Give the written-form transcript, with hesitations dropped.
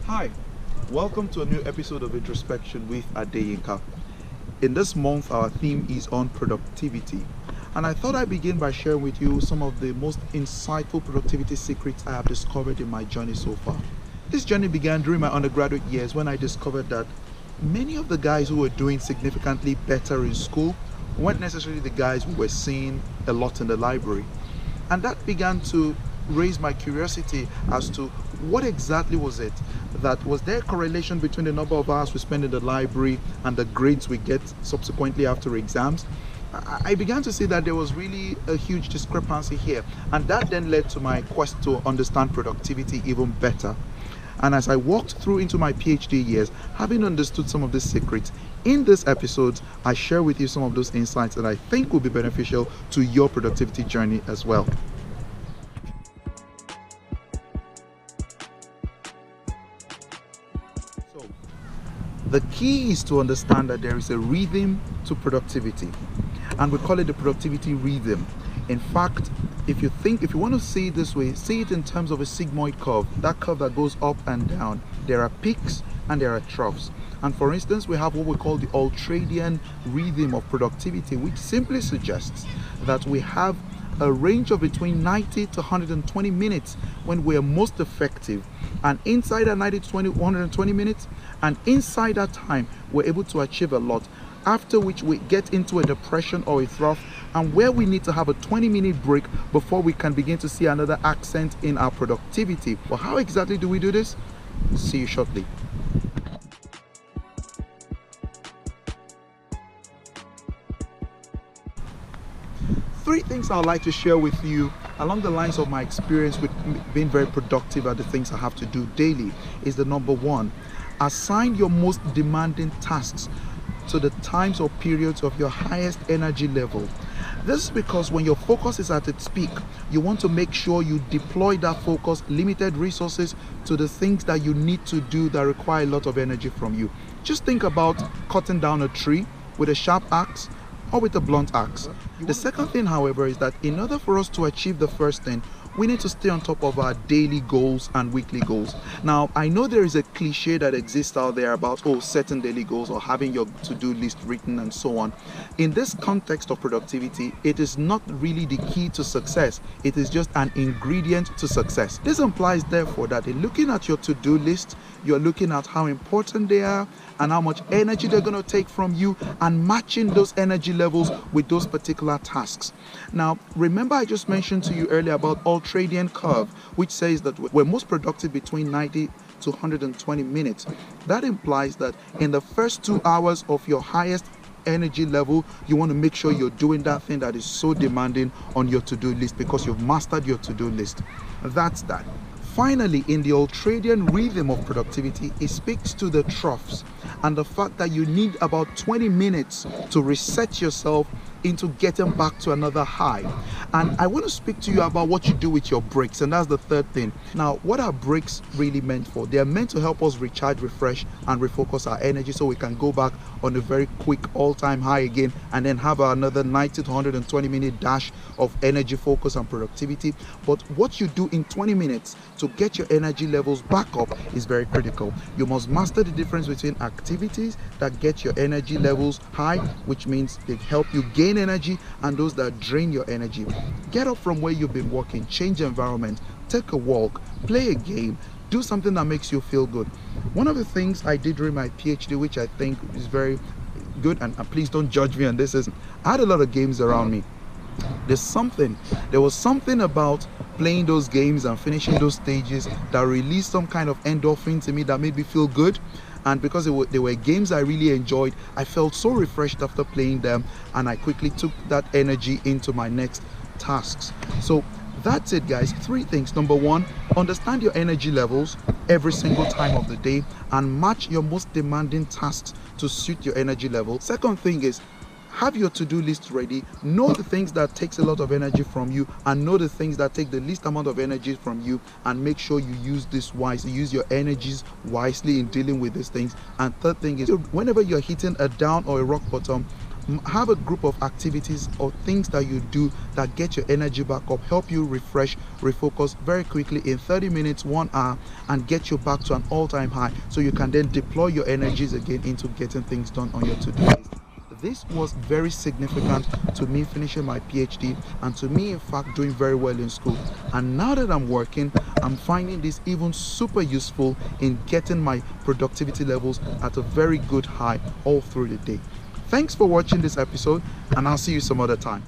Hi, welcome to a new episode of Introspection with Adeyinka. In this month, our theme is on productivity. And I thought I'd begin by sharing with you some of the most insightful productivity secrets I have discovered in my journey so far. This journey began during my undergraduate years when I discovered that many of the guys who were doing significantly better in school weren't necessarily the guys we were seeing a lot in the library. And that began to raise my curiosity as to what exactly was it. That was there a correlation between the number of hours we spend in the library and the grades we get subsequently after exams? I began to see that there was really a huge discrepancy here, and that then led to my quest to understand productivity even better. And as I walked through into my PhD years, having understood some of these secrets, in this episode I share with you some of those insights that I think will be beneficial to your productivity journey as well. The key is to understand that there is a rhythm to productivity, and we call it the productivity rhythm. In fact, if you want to see it this way, see it in terms of a sigmoid curve, that curve that goes up and down. There are peaks and there are troughs. And for instance, we have what we call the Ultradian rhythm of productivity, which simply suggests that we have a range of between 90 to 120 minutes when we are most effective, and inside that 90 to 120 minutes, and inside that time we're able to achieve a lot, after which we get into a depression or a trough, and where we need to have a 20-minute break before we can begin to see another ascent in our productivity. Well, how exactly do we do this? See you shortly. Three things I'd like to share with you along the lines of my experience with being very productive at the things I have to do daily is the number one: assign your most demanding tasks to the times or periods of your highest energy level. This is because when your focus is at its peak, you want to make sure you deploy that focus, limited resources, to the things that you need to do that require a lot of energy from you. Just think about cutting down a tree with a sharp axe or with a blunt axe. The second thing, however, is that in order for us to achieve the first thing, we need to stay on top of our daily goals and weekly goals. Now, I know there is a cliche that exists out there about setting daily goals or having your to-do list written and so on. In this context of productivity, it is not really the key to success. It is just an ingredient to success. This implies, therefore, that in looking at your to-do list, you're looking at how important they are and how much energy they're going to take from you, and matching those energy levels with those particular tasks. Now, remember I just mentioned to you earlier about Ultradian curve, which says that we're most productive between 90 to 120 minutes. That implies that in the first 2 hours of your highest energy level, you want to make sure you're doing that thing that is so demanding on your to-do list, because you've mastered your to-do list. That's that. Finally, in the Ultradian rhythm of productivity, it speaks to the troughs and the fact that you need about 20 minutes to reset yourself into getting back to another high. And I want to speak to you about what you do with your breaks, and that's the third thing. Now, what are breaks really meant for? They are meant to help us recharge, refresh, and refocus our energy so we can go back on a very quick all-time high again, and then have another 90 to 120 minute dash of energy, focus, and productivity. But what you do in 20 minutes to get your energy levels back up is very critical. You must master the difference between activities that get your energy levels high, which means they help you gain energy, and those that drain your energy. Get up from where you've been working, change environment, take a walk, play a game, do something that makes you feel good. One of the things I did during my PhD, which I think is very good, and please don't judge me on this, is I had a lot of games around me. There was something about playing those games and finishing those stages that released some kind of endorphins in me that made me feel good. And because they were games I really enjoyed, I felt so refreshed after playing them, and I quickly took that energy into my next tasks. So that's it, guys. Three things. Number one, understand your energy levels every single time of the day and match your most demanding tasks to suit your energy level. Second thing is, have your to-do list ready. Know the things that takes a lot of energy from you, and know the things that take the least amount of energy from you, and make sure you use this wisely. Use your energies wisely in dealing with these things. And third thing is, whenever you're hitting a down or a rock bottom, Have a group of activities or things that you do that get your energy back up, help you refresh, refocus very quickly in 30 minutes, 1 hour, and get you back to an all-time high, so you can then deploy your energies again into getting things done on your to-do list. This was very significant to me finishing my PhD, and to me, in fact, doing very well in school. And now that I'm working, I'm finding this even super useful in getting my productivity levels at a very good high all through the day. Thanks for watching this episode, and I'll see you some other time.